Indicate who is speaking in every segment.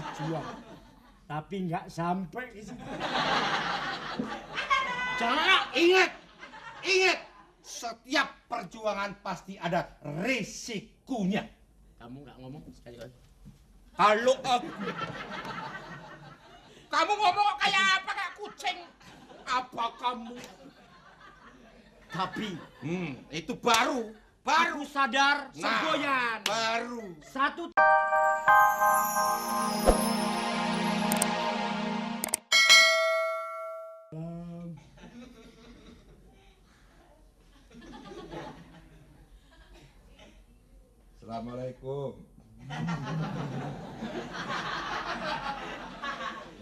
Speaker 1: berjuang, tapi nggak sampai ke situ.
Speaker 2: Jangan, ingat, setiap perjuangan pasti ada resikonya.
Speaker 3: Kamu nggak ngomong sekali lagi.
Speaker 2: Kalau kamu ngomong kayak apa, kayak kucing? Apa kamu?
Speaker 3: Tapi
Speaker 2: Itu baru.
Speaker 3: aku sadar semboyan.
Speaker 2: Baru.
Speaker 3: Satu.
Speaker 2: Assalamualaikum.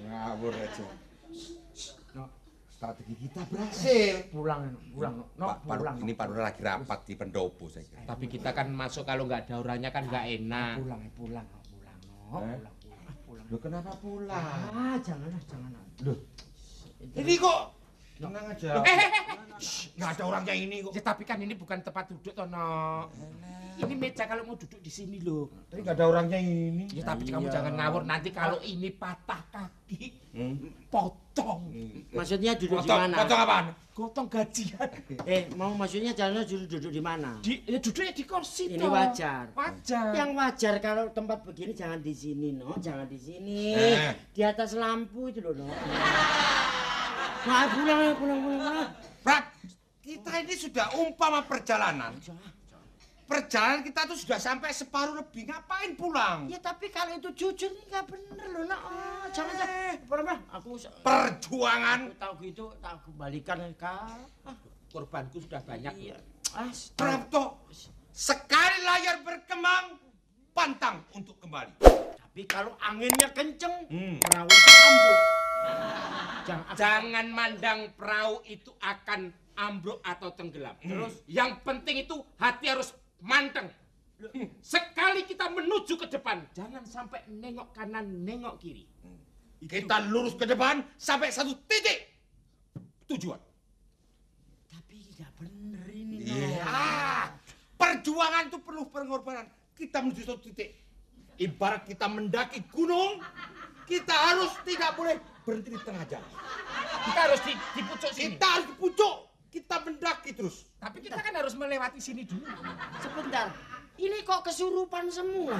Speaker 2: Ngawur aja.
Speaker 1: No,
Speaker 2: Strategi kita berhasil.
Speaker 1: pulang. Pulang.
Speaker 2: Ini Pak Lurah lagi rapat di pendopo saya kira.
Speaker 3: Tapi kita kan masuk kalau nggak ada orangnya kan nggak enak.
Speaker 1: Pulang.
Speaker 2: Loh kenapa pulang?
Speaker 1: Ah, jangan.
Speaker 2: Loh, ini kok tenang aja. Nggak ada orangnya ini kok.
Speaker 3: Ya, tapi kan ini bukan tempat duduk, Tono. Ini meja kalau mau duduk di sini loh.
Speaker 2: Tapi nggak ada orangnya ini.
Speaker 3: Ya tapi kamu jangan ngawur, nanti kalau ini patah kaki, potong.
Speaker 1: Maksudnya duduk di
Speaker 2: Potong
Speaker 1: mana?
Speaker 2: apaan?
Speaker 3: Gotong gajian.
Speaker 1: Maksudnya jalan duduk di mana?
Speaker 3: Duduknya di kursi.
Speaker 1: Ini wajar.
Speaker 3: Wajar.
Speaker 1: Yang wajar kalau tempat begini jangan di sini, no. Jangan di sini. Di atas lampu itu loh, no. Nah, pulang.
Speaker 2: Prat, kita ini sudah umpama perjalanan. Perjalanan kita tuh sudah sampai separuh lebih. Ngapain pulang?
Speaker 1: Ya tapi kalau itu jujur nggak bener loh, no. Jangan. Pulang. Aku
Speaker 2: Perjuangan.
Speaker 1: tahu gitu, tak kembalikan kak.
Speaker 3: Korbanku sudah banyak.
Speaker 1: Iya.
Speaker 2: Prapto, sekali layar berkembang, pantang untuk kembali.
Speaker 1: Tapi kalau anginnya kenceng, perahu itu ambruk.
Speaker 3: Jangan mandang perahu itu akan ambruk atau tenggelam. Terus yang penting itu hati harus manteng. Sekali kita menuju ke depan, jangan sampai nengok kanan, nengok kiri.
Speaker 2: Kita lurus ke depan sampai satu titik tujuan.
Speaker 1: Tapi tidak bener ini,
Speaker 2: Perjuangan itu perlu pengorbanan. Kita menuju satu titik. Ibarat kita mendaki gunung, kita harus tidak boleh berhenti di tengah jalan.
Speaker 3: Kita harus di pucuk sini.
Speaker 2: Kita harus di pucuk. Kita mendaki terus.
Speaker 3: Tapi kita kan harus melewati sini dulu.
Speaker 1: Sebentar, ini kok kesurupan semua?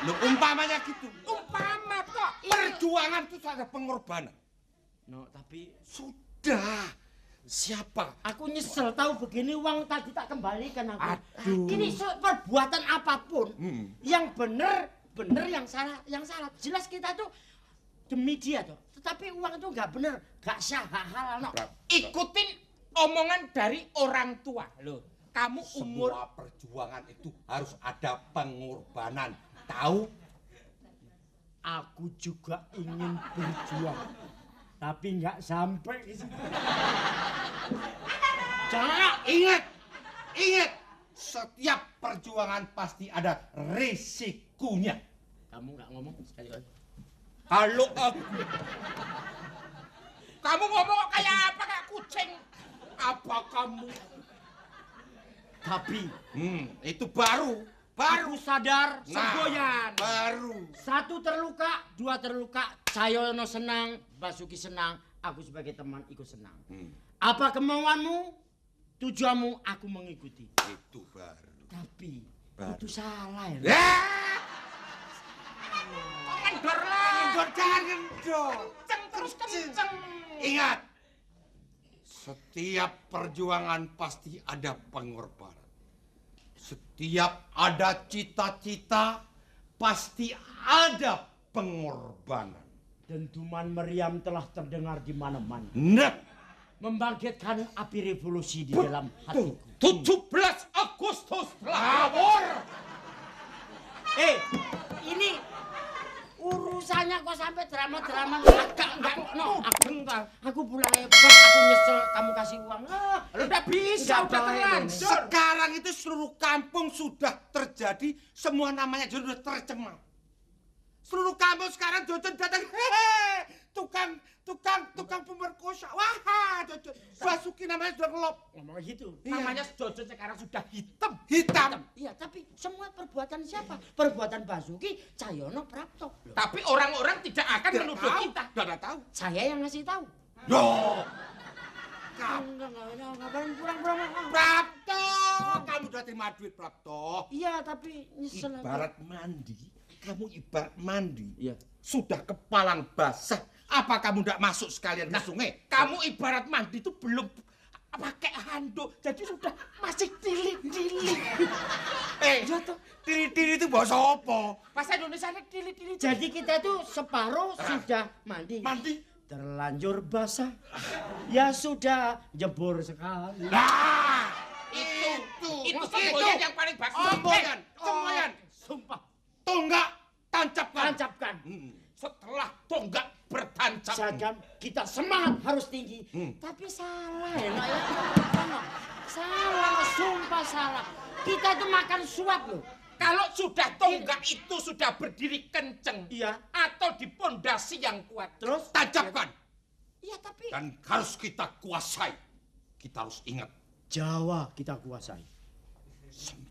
Speaker 2: Loh, umpamanya gitu.
Speaker 3: Umpama kok.
Speaker 2: Perjuangan itu ada pengorbanan.
Speaker 1: No, tapi
Speaker 2: Sudah. Siapa?
Speaker 1: aku nyesel tahu begini uang tadi tak kembalikan aku.
Speaker 2: Aduh.
Speaker 1: Ini perbuatan apapun, yang bener, yang salah. Jelas kita tuh demi dia tuh. Tetapi uang itu nggak bener, nggak sah, halal. No.
Speaker 3: Ikutin omongan dari orang tua. Loh, kamu umur...
Speaker 2: Semua perjuangan itu harus ada pengorbanan. Tahu?
Speaker 1: Aku juga ingin berjuang, tapi nggak sampai ke situ.
Speaker 2: Jangan, ingat. Setiap perjuangan pasti ada resikonya.
Speaker 3: Kamu nggak ngomong sekali lagi.
Speaker 2: Kalau
Speaker 3: Kamu ngomong kayak apa, kayak kucing?
Speaker 2: apa kamu?
Speaker 1: Tapi
Speaker 2: Itu baru.
Speaker 1: aku sadar semboyan.
Speaker 2: Baru.
Speaker 1: Satu terluka, dua terluka. Cayono senang, Basuki senang. Aku sebagai teman ikut senang. Apa kemauanmu, tujuanmu aku mengikuti.
Speaker 2: Itu baru.
Speaker 1: Tapi
Speaker 2: Baru.
Speaker 1: itu salah ya.
Speaker 3: Kendor lah.
Speaker 2: Jangan kendor.
Speaker 3: Kenceng terus kenceng.
Speaker 2: Ingat, setiap perjuangan pasti ada pengorbanan. Setiap ada cita-cita pasti ada pengorbanan.
Speaker 1: Dentuman meriam telah terdengar di mana-mana.
Speaker 2: Nah,
Speaker 1: Membangkitkan api revolusi di dalam hatiku.
Speaker 2: 17 Agustus ngawur.
Speaker 1: Ini urusannya kok sampai drama-drama. Aku pulang ya, Bos. Aku nyesel kamu kasih uang.
Speaker 3: Udah bisa, udah terlanjur.
Speaker 2: Sekarang itu seluruh kampung sudah terjadi, semua namanya sudah tercemar. Seluruh kampung sekarang Jojon datang, hehe, tukang pemerkosa. Wah, Basuki namanya sudah ngelop.
Speaker 1: Ngomong gitu.
Speaker 3: Namanya Jojo sekarang sudah hitam.
Speaker 2: Hitam.
Speaker 1: Iya, tapi semua perbuatan siapa? Perbuatan Basuki Cahyono Prapto. Loh,
Speaker 3: Tapi orang-orang tidak akan
Speaker 2: Tidak
Speaker 3: menuduh
Speaker 2: tahu.
Speaker 3: kita.
Speaker 2: Tidak tahu.
Speaker 1: saya yang ngasih tahu.
Speaker 2: Loh,
Speaker 1: Ngapain kurang-kurang.
Speaker 2: Prapto, kamu udah terima duit Prapto.
Speaker 1: Iya, tapi nyesel.
Speaker 2: Ibarat mandi, kamu ibarat mandi.
Speaker 1: Iya.
Speaker 2: Sudah kepalang basah, apa kamu tidak masuk sekalian ke sungai?
Speaker 3: Kamu ibarat mandi itu belum pakai handuk, jadi sudah masih tilik-tilik.
Speaker 1: Iya toh.
Speaker 2: Tiri-tiri itu bahasa apa?
Speaker 3: Bahasa Indonesia ini tilik-tilik.
Speaker 1: Jadi kita itu separuh sudah mandi.
Speaker 2: Mandi.
Speaker 1: Terlanjur basah. Ya sudah jebur sekali.
Speaker 2: Nah,
Speaker 3: Itu semboyan yang paling bagus.
Speaker 2: Semboyan, semboyan.
Speaker 1: Sumpah.
Speaker 2: Tonggak, tancapkan.
Speaker 1: Tancapkan.
Speaker 3: Setelah tonggak bertancap.
Speaker 1: Misalkan kita semangat harus tinggi. Tapi salah ya, Nok, ya. Salah, sumpah salah. Kita itu makan suap loh.
Speaker 3: Kalau sudah tonggak itu sudah berdiri kenceng.
Speaker 1: Iya.
Speaker 3: Atau di pondasi yang kuat.
Speaker 1: Terus?
Speaker 2: Tancapkan.
Speaker 1: Iya, tapi
Speaker 2: Dan harus kita kuasai. Kita harus ingat,
Speaker 1: Jawa kita kuasai.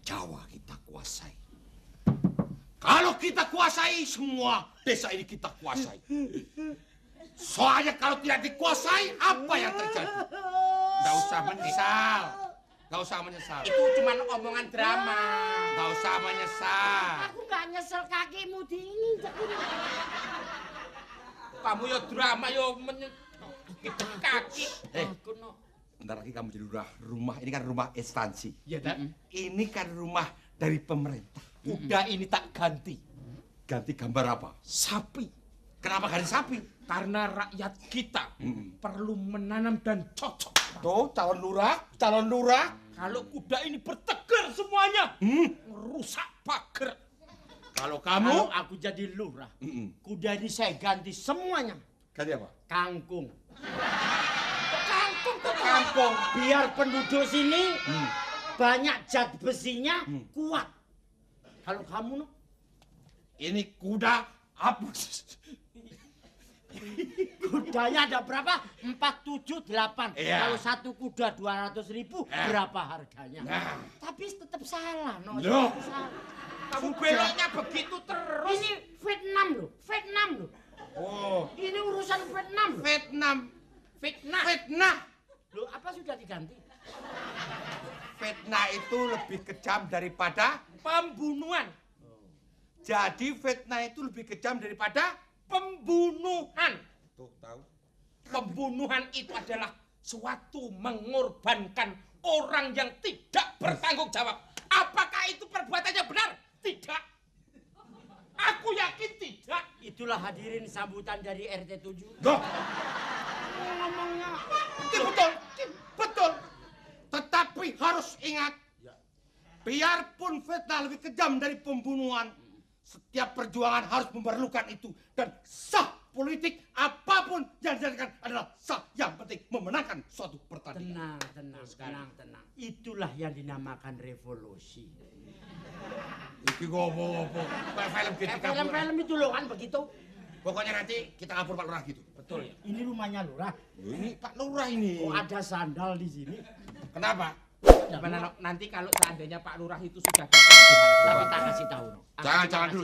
Speaker 2: Jawa kita kuasai. Kalau kita kuasai, semua desa ini kita kuasai. Soalnya kalau tidak dikuasai, apa yang terjadi? Nggak usah menyesal. Nggak usah menyesal.
Speaker 3: Itu cuma omongan drama.
Speaker 2: Nggak usah menyesal.
Speaker 1: Aku nggak nyesel kakimu diinjak ini.
Speaker 3: Kamu ya drama ya kaki.
Speaker 1: Aku no.
Speaker 2: Bentar lagi kamu jadi rumah. Ini kan rumah instansi.
Speaker 3: Ya, Dan.
Speaker 2: Ini kan rumah dari pemerintah. Udah ini tak ganti. Ganti gambar apa? Sapi. Kenapa ganti sapi?
Speaker 3: Karena rakyat kita perlu menanam dan cocok.
Speaker 2: Tuh, calon lurah, calon lurah.
Speaker 3: Kalau kuda ini bertegar semuanya, merusak pagar.
Speaker 2: Kalau
Speaker 1: Kalau
Speaker 2: kamu,
Speaker 1: aku jadi lurah, kuda ini saya ganti semuanya.
Speaker 2: ganti apa?
Speaker 1: Kangkung.
Speaker 3: Kangkung tuh
Speaker 2: Kampung.
Speaker 1: Biar penduduk sini banyak zat besinya kuat. Kalau kamu no,
Speaker 2: Ini kuda apa?
Speaker 1: kudanya ada berapa? 4, 7, 8.
Speaker 2: Iya.
Speaker 1: Kalau satu kuda 200.000, berapa harganya?
Speaker 2: Nah.
Speaker 1: Tapi tetap salah, no.
Speaker 2: Loh.
Speaker 1: Tetap salah.
Speaker 3: Kamu beloknya begitu terus.
Speaker 1: Ini Vietnam loh, Vietnam loh.
Speaker 2: Oh,
Speaker 1: Ini urusan Vietnam loh.
Speaker 2: Vietnam.
Speaker 3: Fitnah.
Speaker 2: Fitnah.
Speaker 1: Loh, apa sudah diganti?
Speaker 2: Fitnah itu lebih kejam daripada
Speaker 3: Pembunuhan.
Speaker 2: jadi fitnah itu lebih kejam daripada
Speaker 3: Pembunuhan.
Speaker 2: tuh tahu.
Speaker 3: Pembunuhan itu adalah suatu mengorbankan orang yang tidak bertanggung jawab. Apakah itu perbuatannya benar? Tidak. Aku yakin tidak.
Speaker 1: Itulah hadirin sambutan dari RT 7.
Speaker 2: Loh,
Speaker 1: Ngomongnya
Speaker 2: betul, betul. Tetapi harus ingat, biarpun fitnah lebih kejam dari pembunuhan, setiap perjuangan harus memerlukan itu. Dan sah politik apapun yang dijadikan adalah sah. Yang penting memenangkan suatu pertandingan.
Speaker 1: tenang. Itulah yang dinamakan revolusi.
Speaker 2: Iki ngomong-ngomong, kayak film gitu.
Speaker 1: Film-film itu loh kan begitu.
Speaker 2: Pokoknya nanti kita ngapur Pak Lurah gitu.
Speaker 3: Betul ya.
Speaker 1: Ini rumahnya lurah.
Speaker 2: Ini Pak Lurah ini.
Speaker 1: Oh, ada sandal di sini.
Speaker 2: Kenapa?
Speaker 3: Gimana, Nok? Nanti kalau seandainya Pak Lurah itu sudah datang,
Speaker 1: Tapi tak kasih tahu, no.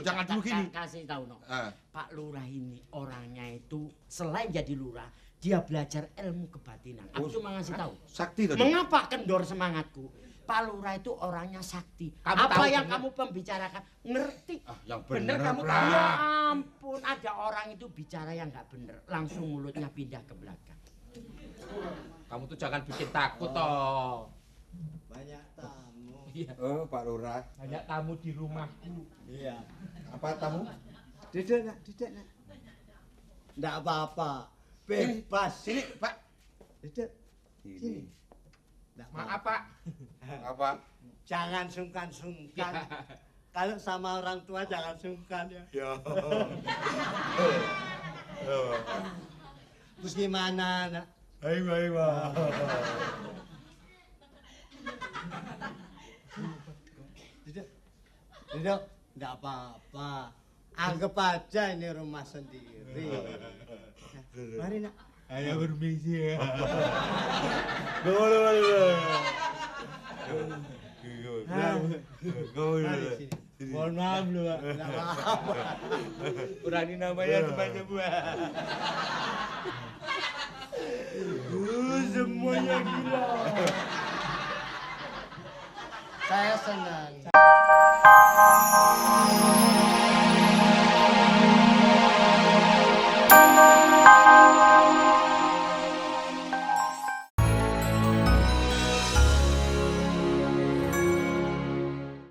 Speaker 2: Jangan dulu gini.
Speaker 1: Kasih tahu, no.
Speaker 2: Eh.
Speaker 1: Pak Lurah ini orangnya itu selain jadi lurah, dia belajar ilmu kebatinan. Aku cuma ngasih tahu.
Speaker 2: Sakti tadi.
Speaker 1: Mengapa kendor semangatku? Pak Lurah itu orangnya sakti.
Speaker 3: Kamu
Speaker 1: Apa
Speaker 3: tahu
Speaker 1: yang
Speaker 3: bener?
Speaker 1: kamu pembicarakan ngerti.
Speaker 2: Yang
Speaker 3: Bener kamu
Speaker 2: Prak.
Speaker 3: tahu.
Speaker 1: Ya ampun, ada orang itu bicara yang nggak bener, langsung mulutnya pindah ke belakang.
Speaker 3: kamu tuh jangan bikin takut toh.
Speaker 4: Banyak tamu.
Speaker 3: Iya.
Speaker 2: Oh, Pak Lurah.
Speaker 3: Banyak tamu di rumahku.
Speaker 4: Iya.
Speaker 2: Apa tamu?
Speaker 4: Duduk nak. Nggak apa-apa. Bebas.
Speaker 2: Sini, Pak.
Speaker 4: Duduk.
Speaker 2: Ini.
Speaker 4: Nggak
Speaker 3: Maaf, Pak.
Speaker 2: Apa?
Speaker 4: Jangan sungkan-sungkan. Kalau sama orang tua jangan sungkan ya.
Speaker 2: Ya.
Speaker 4: Terus gimana nak?
Speaker 2: Ayo.
Speaker 4: Duduk. Nggak apa-apa. Anggap aja ini rumah sendiri. Mari nak.
Speaker 5: Ayo permisi ya.
Speaker 4: Mari sini. Mohon maaf lu, Pak. Tidak apa-apa.
Speaker 5: Kurani namanya semua.
Speaker 4: Semuanya gila. Saya senang.